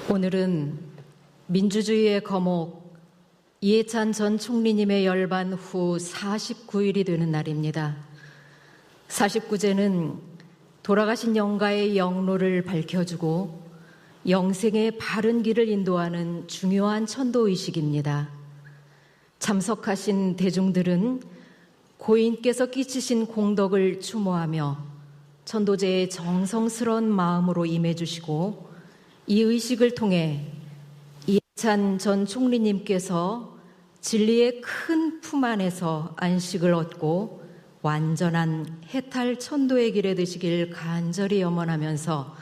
오늘은 민주주의의 거목 이해찬 전 총리님의 열반 후 49일이 되는 날입니다. 49제는 돌아가신 영가의 영로를 밝혀주고 영생의 바른 길을 인도하는 중요한 천도의식입니다. 참석하신 대중들은 고인께서 끼치신 공덕을 추모하며 천도제의 정성스러운 마음으로 임해주시고 이 의식을 통해 이해찬 전 총리님께서 진리의 큰 품 안에서 안식을 얻고 완전한 해탈 천도의 길에 드시길 간절히 염원하면서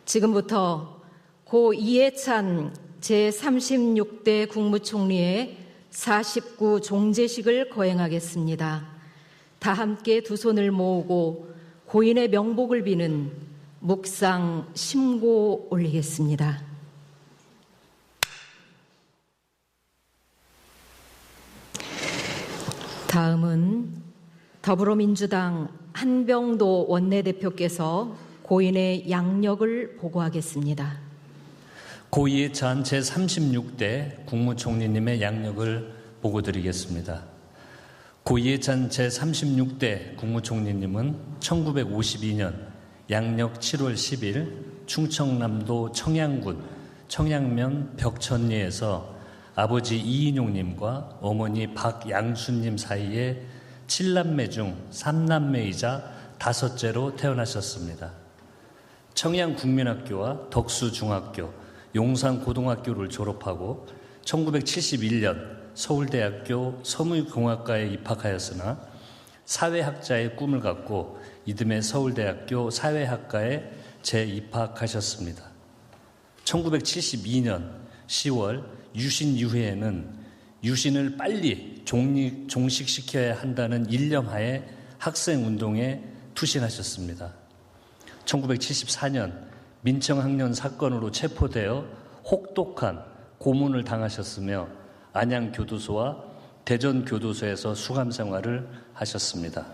지금부터 고 이해찬 제36대 국무총리의 49 종제식을 거행하겠습니다. 다 함께 두 손을 모으고 고인의 명복을 비는 묵상 심고 올리겠습니다. 다음은 더불어민주당 한병도 원내대표께서 고인의 양력을 보고하겠습니다. 고 이해찬 제36대 국무총리님의 양력을 보고드리겠습니다. 고 이해찬 제36대 국무총리님은 1952년 양력 7월 10일 충청남도 청양군 청양면 벽천리에서 아버지 이인용님과 어머니 박양수님 사이에 7남매 중 3남매이자 5째로 태어나셨습니다. 청양국민학교와 덕수중학교, 용산고등학교를 졸업하고 1971년 서울대학교 서무공학과에 입학하였으나 사회학자의 꿈을 갖고 이듬해 서울대학교 사회학과에 재입학하셨습니다. 1972년 10월 유신 이후에는 유신을 빨리 종식시켜야 한다는 일념하에 학생운동에 투신하셨습니다. 1974년 민청학년 사건으로 체포되어 혹독한 고문을 당하셨으며 안양교도소와 대전교도소에서 수감 생활을 하셨습니다.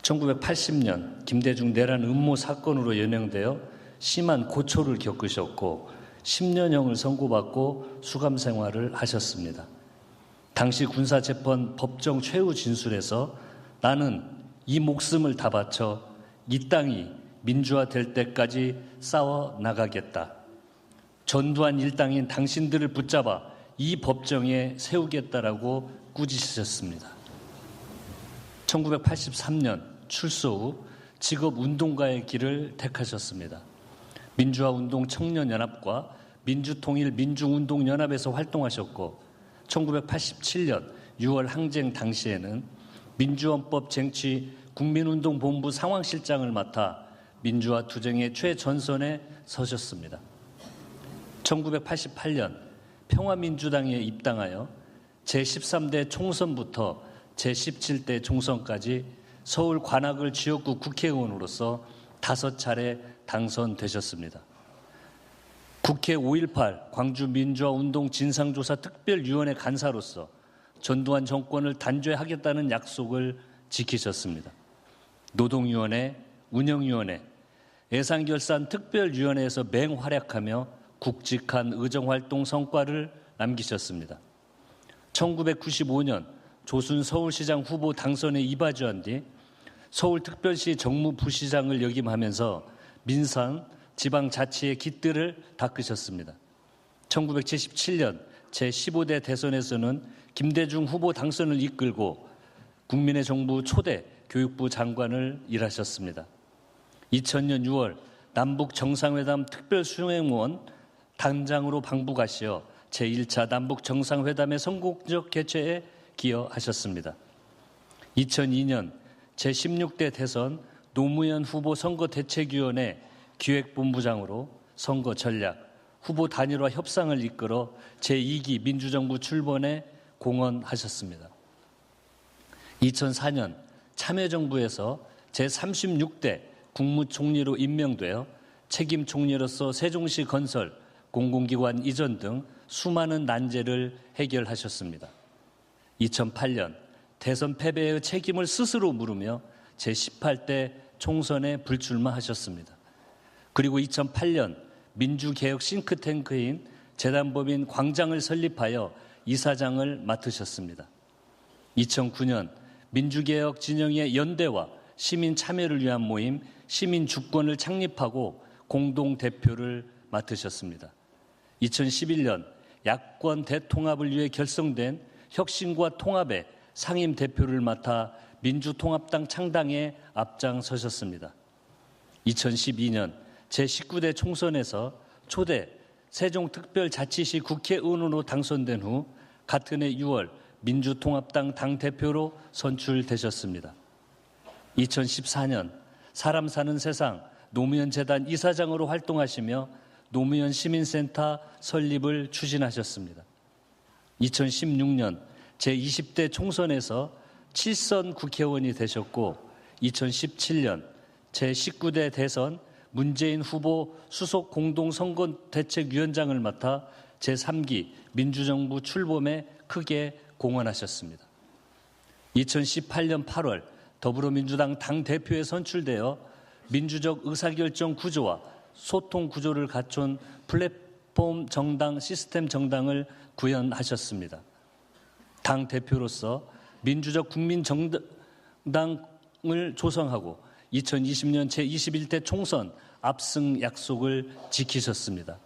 1980년 김대중 내란 음모 사건으로 연행되어 심한 고초를 겪으셨고 10년형을 선고받고 수감 생활을 하셨습니다. 당시 군사재판 법정 최후 진술에서 나는 이 목숨을 다 바쳐 이 땅이 민주화될 때까지 싸워 나가겠다. 전두환 일당인 당신들을 붙잡아 이 법정에 세우겠다라고 꾸짖으셨습니다. 1983년 출소 후 직업운동가의 길을 택하셨습니다. 민주화운동 청년연합과 민주통일민중운동연합에서 활동하셨고 1987년 6월 항쟁 당시에는 민주헌법 쟁취 국민운동본부 상황실장을 맡아 민주화 투쟁의 최전선에 서셨습니다. 1988년 평화민주당에 입당하여 제13대 총선부터 제17대 총선까지 서울 관악을 지역구 국회의원으로서 5차례 당선되셨습니다. 국회 5.18 광주민주화운동 진상조사 특별위원회 간사로서 전두환 정권을 단죄하겠다는 약속을 지키셨습니다. 노동위원회, 운영위원회, 예산결산 특별위원회에서 맹활약하며 굵직한 의정활동 성과를 남기셨습니다. 1995년 조순 서울시장 후보 당선에 이바지한 뒤 서울특별시 정무부시장을 역임하면서 민산, 지방자치의 깃들을 닦으셨습니다. 1977년 제15대 대선에서는 김대중 후보 당선을 이끌고 국민의 정부 초대 교육부 장관을 일하셨습니다. 2000년 6월 남북 정상회담 특별수행원 단장으로 방북하시어 제1차 남북 정상회담의 성공적 개최에 기여하셨습니다. 2002년 제16대 대선 노무현 후보 선거대책위원회 기획본부장으로 선거 전략, 후보 단일화 협상을 이끌어 제2기 민주정부 출범에 공헌하셨습니다. 2004년 참여정부에서 제36대 국무총리로 임명되어 책임 총리로서 세종시 건설, 공공기관 이전 등 수많은 난제를 해결하셨습니다. 2008년 대선 패배의 책임을 스스로 물으며 제18대 총선에 불출마하셨습니다. 그리고 2008년 민주개혁 싱크탱크인 재단법인 광장을 설립하여 이사장을 맡으셨습니다. 2009년 민주개혁 진영의 연대와 시민 참여를 위한 모임 시민주권을 창립하고 공동대표를 맡으셨습니다. 2011년 야권 대통합을 위해 결성된 혁신과 통합의 상임대표를 맡아 민주통합당 창당에 앞장서셨습니다. 2012년 제19대 총선에서 초대 세종특별자치시 국회의원으로 당선된 후 같은 해 6월 민주통합당 당대표로 선출되셨습니다. 2014년 사람 사는 세상 노무현재단 이사장으로 활동하시며 노무현 시민센터 설립을 추진하셨습니다. 2016년 제20대 총선에서 7선 국회의원이 되셨고 2017년 제19대 대선 문재인 후보 수석 공동선거대책위원장을 맡아 제3기 민주정부 출범에 크게 공헌하셨습니다. 2018년 8월 더불어민주당 당대표에 선출되어 민주적 의사결정 구조와 소통 구조를 갖춘 플랫폼 정당 시스템 정당을 구현하셨습니다. 당대표로서 민주적 국민정당을 조성하고 2020년 제21대 총선 압승 약속을 지키셨습니다.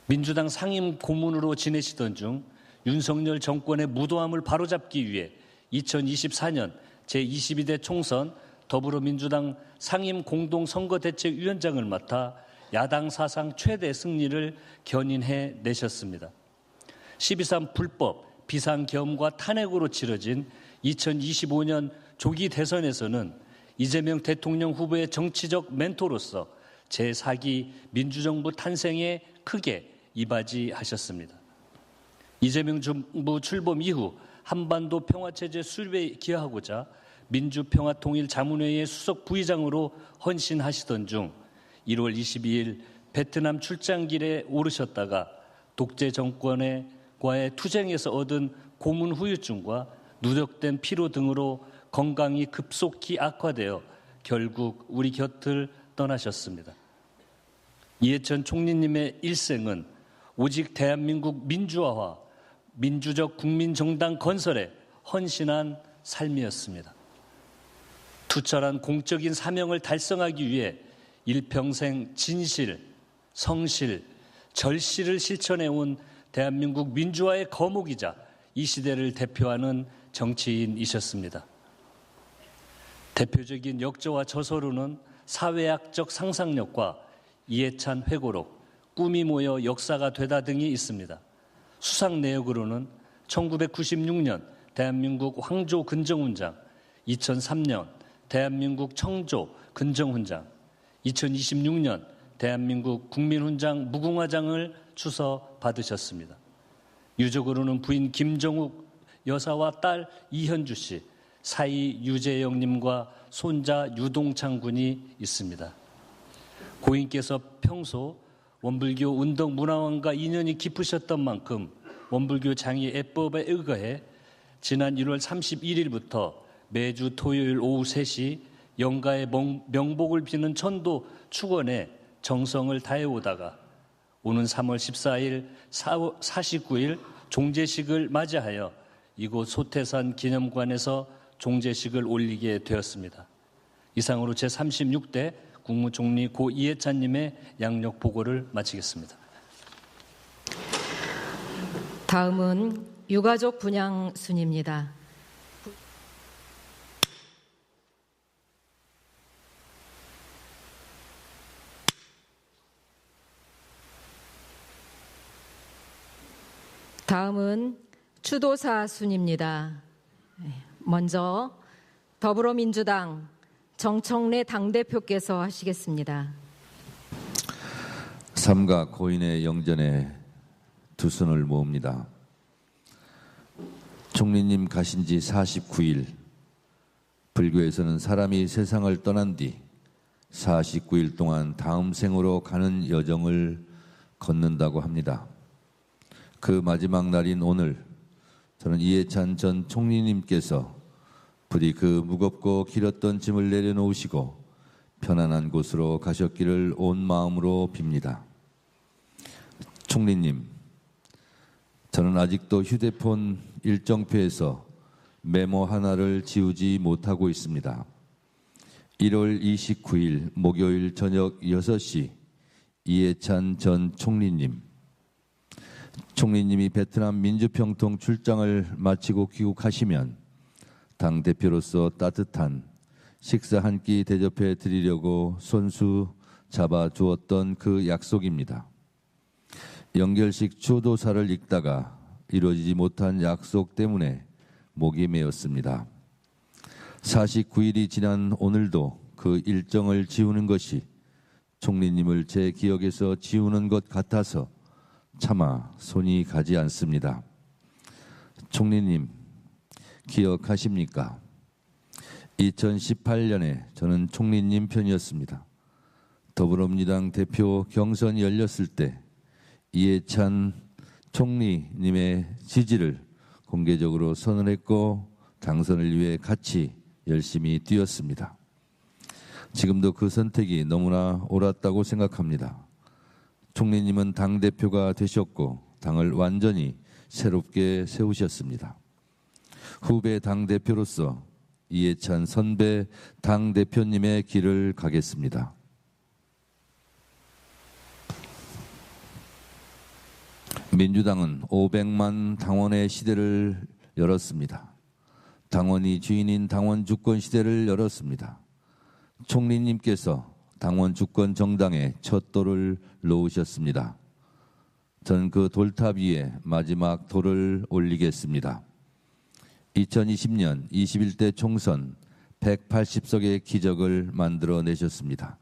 민주당 상임 고문으로 지내시던 중 윤석열 정권의 무도함을 바로잡기 위해 2024년 제22대 총선 더불어민주당 상임 공동선거대책위원장을 맡아 야당 사상 최대 승리를 견인해 내셨습니다. 12.3 불법 비상계엄과 탄핵으로 치러진 2025년 조기 대선에서는 이재명 대통령 후보의 정치적 멘토로서 제4기 민주정부 탄생에 크게 이바지하셨습니다. 이재명 정부 출범 이후 한반도 평화체제 수립에 기여하고자 민주평화통일자문회의 수석 부의장으로 헌신하시던 중 1월 22일 베트남 출장길에 오르셨다가 독재 정권과의 투쟁에서 얻은 고문 후유증과 누적된 피로 등으로 건강이 급속히 악화되어 결국 우리 곁을 떠나셨습니다. 이해찬 총리님의 일생은 오직 대한민국 민주화와 민주적 국민정당 건설에 헌신한 삶이었습니다. 투철한 공적인 사명을 달성하기 위해 일평생 진실, 성실, 절실을 실천해온 대한민국 민주화의 거목이자 이 시대를 대표하는 정치인이셨습니다. 대표적인 역저와 저서로는 사회학적 상상력과 이해찬 회고록, 꿈이 모여 역사가 되다 등이 있습니다. 수상 내역으로는 1996년 대한민국 황조 근정훈장, 2003년 대한민국 청조 근정훈장, 2026년 대한민국 국민훈장 무궁화장을 추서 받으셨습니다. 유족으로는 부인 김정욱 여사와 딸 이현주 씨, 사위 유재영님과 손자 유동창 군이 있습니다. 고인께서 평소 원불교 운동 문화원과 인연이 깊으셨던 만큼 원불교 장의 애법에 의거해 지난 1월 31일부터 매주 토요일 오후 3시 영가의 명복을 비는 천도 축원에 정성을 다해오다가 오는 3월 14일, 49일 종제식을 맞이하여 이곳 소태산 기념관에서 종제식을 올리게 되었습니다. 이상으로 제36대 국무총리 고 이해찬님의 양력 보고를 마치겠습니다. 다음은 유가족 분양 순입니다. 다음은 추도사 순입니다. 먼저 더불어민주당 정청래 당대표께서 하시겠습니다. 삼가 고인의 영전에 두 손을 모읍니다. 총리님 가신 지 49일, 불교에서는 사람이 세상을 떠난 뒤 49일 동안 다음 생으로 가는 여정을 걷는다고 합니다. 그 마지막 날인 오늘, 저는 이해찬 전 총리님께서 부디 그 무겁고 길었던 짐을 내려놓으시고 편안한 곳으로 가셨기를 온 마음으로 빕니다. 총리님, 저는 아직도 휴대폰 일정표에서 메모 하나를 지우지 못하고 있습니다. 1월 29일 목요일 저녁 6시 이해찬 전 총리님, 총리님이 베트남 민주평통 출장을 마치고 귀국하시면 당대표로서 따뜻한 식사 한 끼 대접해 드리려고 손수 잡아주었던 그 약속입니다. 연결식 추도사를 읽다가 이루어지지 못한 약속 때문에 목이 메었습니다. 49일이 지난 오늘도 그 일정을 지우는 것이 총리님을 제 기억에서 지우는 것 같아서 차마 손이 가지 않습니다. 총리님, 기억하십니까? 2018년에 저는 총리님 편이었습니다. 더불어민주당 대표 경선이 열렸을 때 이해찬 총리님의 지지를 공개적으로 선언했고 당선을 위해 같이 열심히 뛰었습니다. 지금도 그 선택이 너무나 옳았다고 생각합니다. 총리님은 당대표가 되셨고 당을 완전히 새롭게 세우셨습니다. 후배 당대표로서 이해찬 선배 당대표님의 길을 가겠습니다. 민주당은 500만 당원의 시대를 열었습니다. 당원이 주인인 당원 주권 시대를 열었습니다. 총리님께서 당원 주권 정당에 첫 돌을 놓으셨습니다. 저는 그 돌탑 위에 마지막 돌을 올리겠습니다. 2020년 21대 총선 180석의 기적을 만들어내셨습니다.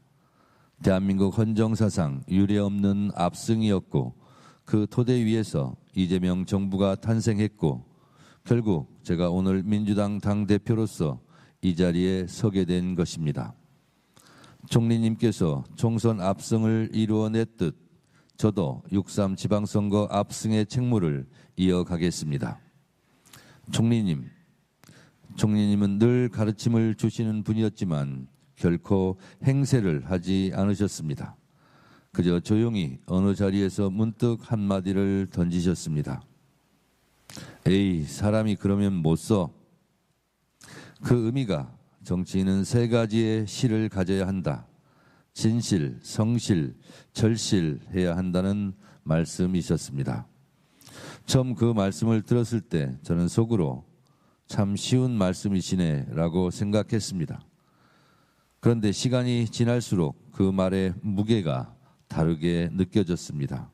대한민국 헌정사상 유례없는 압승이었고 그 토대 위에서 이재명 정부가 탄생했고 결국 제가 오늘 민주당 당대표로서 이 자리에 서게 된 것입니다. 총리님께서 총선 압승을 이루어냈듯 저도 6.3 지방선거 압승의 책무를 이어가겠습니다. 총리님은 늘 가르침을 주시는 분이었지만 결코 행세를 하지 않으셨습니다. 그저 조용히 어느 자리에서 문득 한마디를 던지셨습니다. 에이, 사람이 그러면 못 써. 그 의미가 정치인은 세 가지의 실을 가져야 한다. 진실, 성실, 절실해야 한다는 말씀이셨습니다. 처음 그 말씀을 들었을 때 저는 속으로 참 쉬운 말씀이시네 라고 생각했습니다. 그런데 시간이 지날수록 그 말의 무게가 다르게 느껴졌습니다.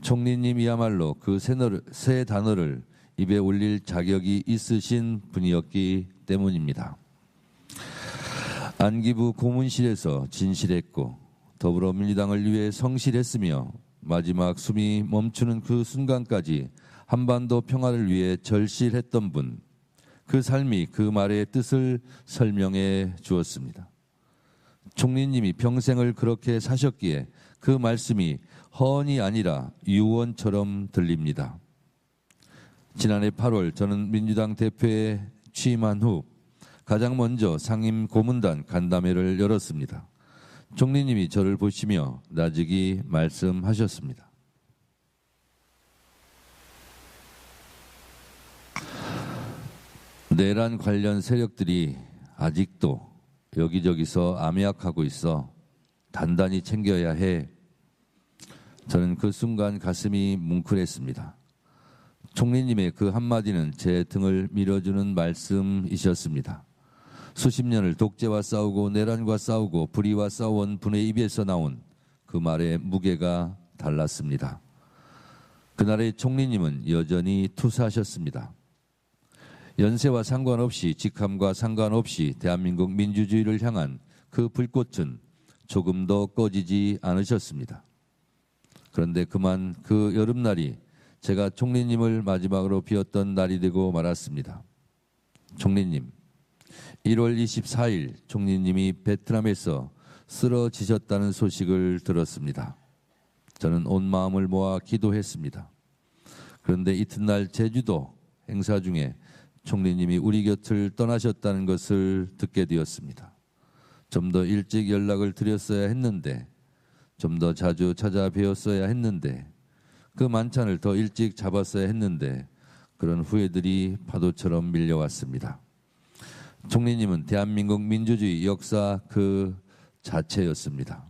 총리님이야말로 그 세 단어를 입에 올릴 자격이 있으신 분이었기 때문입니다. 안기부 고문실에서 진실했고 더불어민주당을 위해 성실했으며 마지막 숨이 멈추는 그 순간까지 한반도 평화를 위해 절실했던 분, 그 삶이 그 말의 뜻을 설명해 주었습니다. 총리님이 평생을 그렇게 사셨기에 그 말씀이 헌이 아니라 유언처럼 들립니다. 지난해 8월 저는 민주당 대표에 취임한 후 가장 먼저 상임 고문단 간담회를 열었습니다. 총리님이 저를 보시며 나직이 말씀하셨습니다. 내란 관련 세력들이 아직도 여기저기서 암약하고 있어 단단히 챙겨야 해. 저는 그 순간 가슴이 뭉클했습니다. 총리님의 그 한마디는 제 등을 밀어주는 말씀이셨습니다. 수십 년을 독재와 싸우고 내란과 싸우고 불의와 싸워온 분의 입에서 나온 그 말의 무게가 달랐습니다. 그날의 총리님은 여전히 투사하셨습니다. 연세와 상관없이 직함과 상관없이 대한민국 민주주의를 향한 그 불꽃은 조금도 꺼지지 않으셨습니다. 그런데 그만 그 여름날이 제가 총리님을 마지막으로 뵈었던 날이 되고 말았습니다. 총리님, 1월 24일 총리님이 베트남에서 쓰러지셨다는 소식을 들었습니다. 저는 온 마음을 모아 기도했습니다. 그런데 이튿날 제주도 행사 중에 총리님이 우리 곁을 떠나셨다는 것을 듣게 되었습니다. 좀 더 일찍 연락을 드렸어야 했는데, 좀 더 자주 찾아뵈었어야 했는데 그 만찬을 더 일찍 잡았어야 했는데 그런 후회들이 파도처럼 밀려왔습니다. 총리님은 대한민국 민주주의 역사 그 자체였습니다.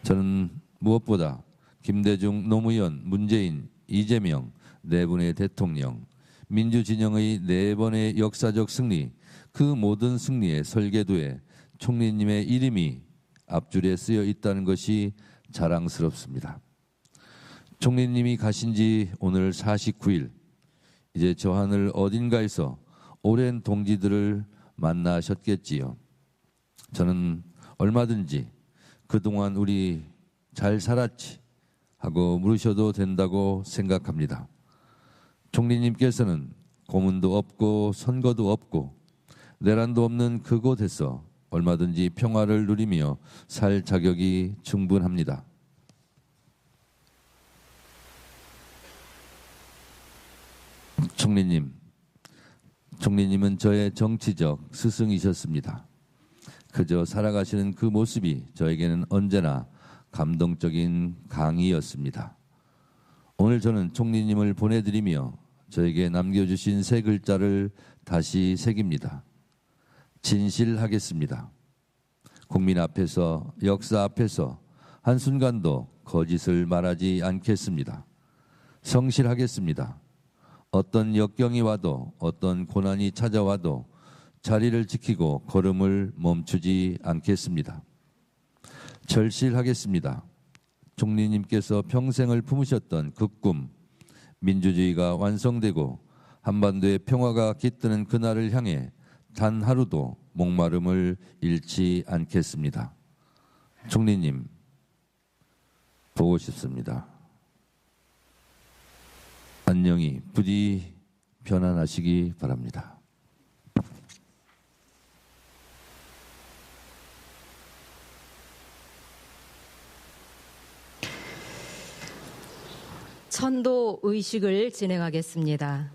저는 무엇보다 김대중, 노무현, 문재인, 이재명 네 분의 대통령, 민주진영의 네 번의 역사적 승리, 그 모든 승리의 설계도에 총리님의 이름이 앞줄에 쓰여 있다는 것이 자랑스럽습니다. 총리님이 가신 지 오늘 49일, 이제 저 하늘 어딘가에서 오랜 동지들을 만나셨겠지요. 저는 얼마든지 그동안 우리 잘 살았지 하고 물으셔도 된다고 생각합니다. 총리님께서는 고문도 없고 선거도 없고 내란도 없는 그곳에서 얼마든지 평화를 누리며 살 자격이 충분합니다. 총리님은 저의 정치적 스승이셨습니다. 그저 살아가시는 그 모습이 저에게는 언제나 감동적인 강의였습니다. 오늘 저는 총리님을 보내드리며 저에게 남겨주신 세 글자를 다시 새깁니다. 진실하겠습니다. 국민 앞에서, 역사 앞에서 한순간도 거짓을 말하지 않겠습니다. 성실하겠습니다. 어떤 역경이 와도 어떤 고난이 찾아와도 자리를 지키고 걸음을 멈추지 않겠습니다. 절실하겠습니다. 총리님께서 평생을 품으셨던 그 꿈, 민주주의가 완성되고 한반도의 평화가 깃드는 그날을 향해 단 하루도 목마름을 잃지 않겠습니다. 총리님, 보고 싶습니다. 안녕히 부디 편안하시기 바랍니다. 천도 의식을 진행하겠습니다.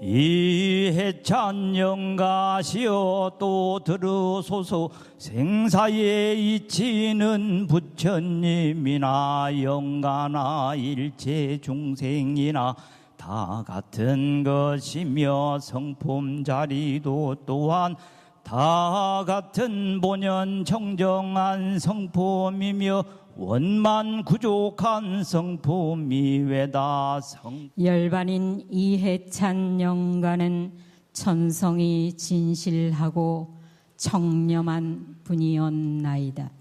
이해찬 영가시여 또 들으소서. 생사에 이치는 부처님이나 영가나 일체 중생이나 다 같은 것이며 성품 자리도 또한 다 같은 본연 청정한 성품이며 원만 구족한 성품이 외다. 열반인 이해찬 영가는 천성이 진실하고 청렴한 분이었나이다.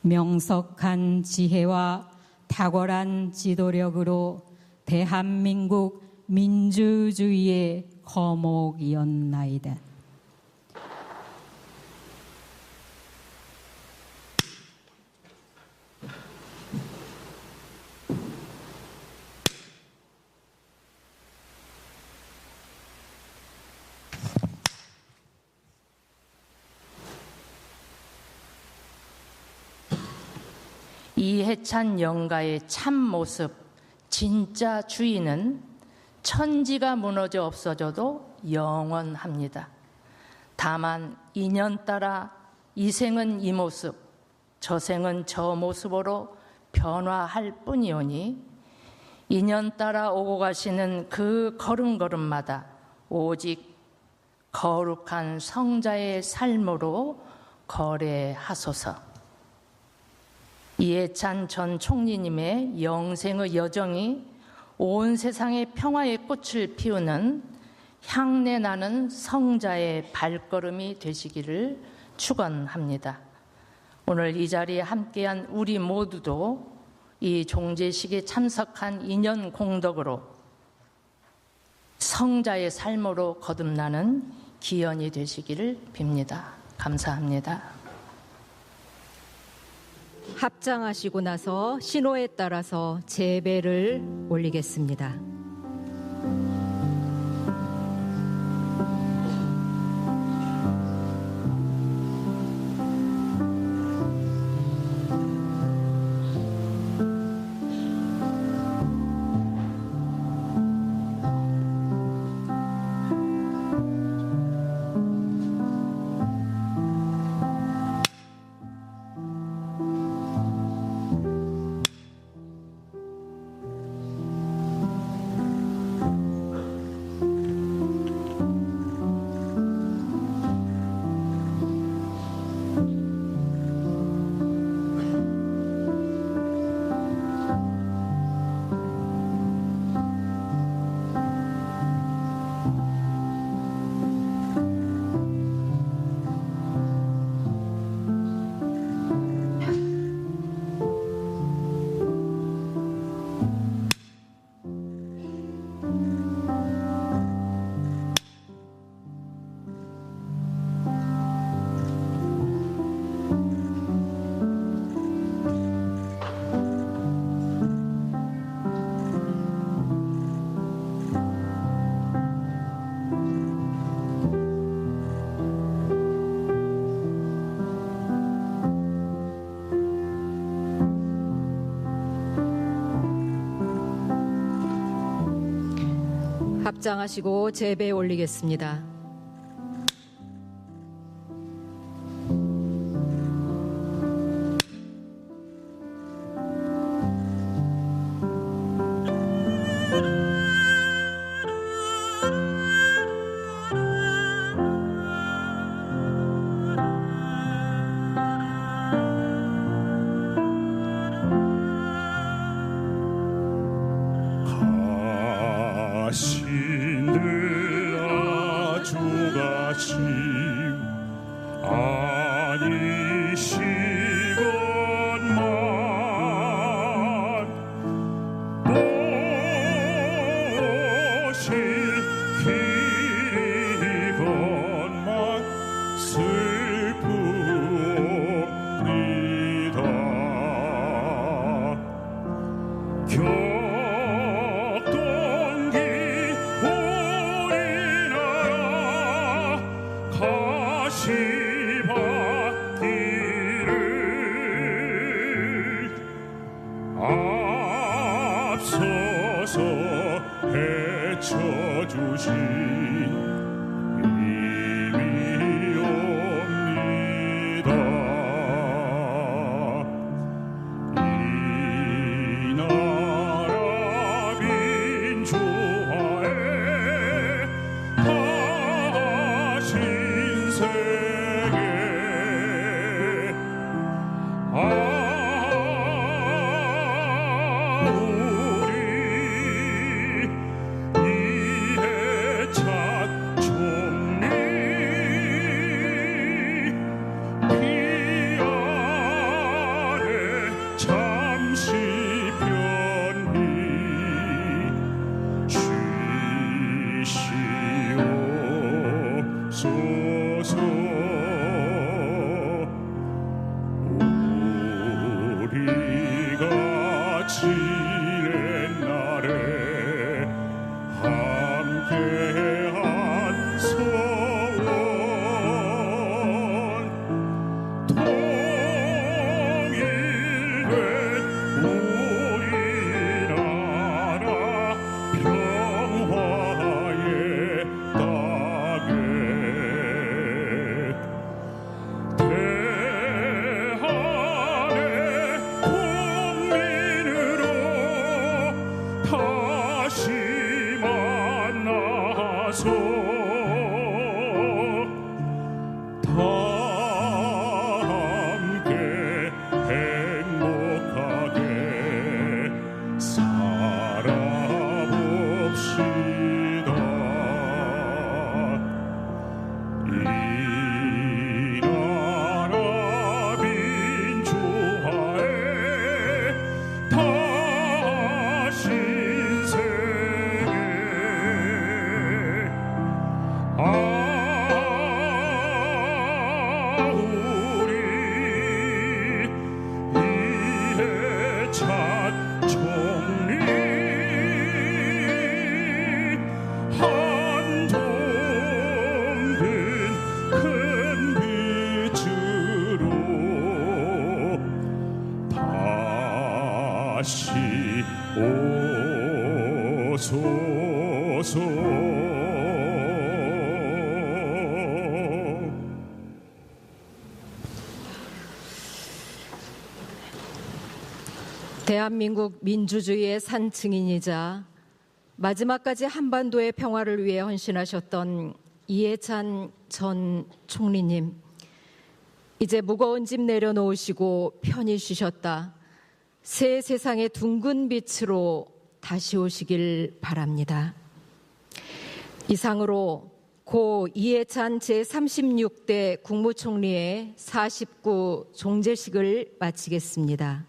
명석한 지혜와 탁월한 지도력으로 대한민국 민주주의의 거목이었나이다. 이해찬 영가의 참모습, 진짜 주인은 천지가 무너져 없어져도 영원합니다. 다만 인연 따라 이 생은 이 모습, 저 생은 저 모습으로 변화할 뿐이오니 인연 따라 오고 가시는 그 걸음걸음마다 오직 거룩한 성자의 삶으로 거래하소서. 이해찬 전 총리님의 영생의 여정이 온 세상의 평화의 꽃을 피우는 향내 나는 성자의 발걸음이 되시기를 축원합니다. 오늘 이 자리에 함께한 우리 모두도 이 종제식에 참석한 인연 공덕으로 성자의 삶으로 거듭나는 기원이 되시기를 빕니다. 감사합니다. 합장하시고 나서 신호에 따라서 제배를 올리겠습니다. 합장하시고 제배에 올리겠습니다. 가시늘 아주가심 아니시건만 모실 길이건만 슬픔이다. 격동기 우리나라 가시밭길을 앞서서 헤쳐주신 힘이옵니다. 이 나라 민주화에 다신 세계 우리 이해찬 총리 피 아래 잠시 편히 쉬시옵소서. 우리가 지낸 날에 함께한 소원 통일된 우리나라 평화의 땅에 대한의 국민으로 다시 만나서 다 함께 행복하게 살아봅시다. 이 나라 민주화에 다신 세계 우리 이해찬 총리 한동근 큰 빛으로 다시 오소서. 대한민국 민주주의의 산증인이자 마지막까지 한반도의 평화를 위해 헌신하셨던 이해찬 전 총리님, 이제 무거운 짐 내려놓으시고 편히 쉬셨다 새 세상의 둥근 빛으로 다시 오시길 바랍니다. 이상으로 고 이해찬 제36대 국무총리의 49 종제식을 마치겠습니다.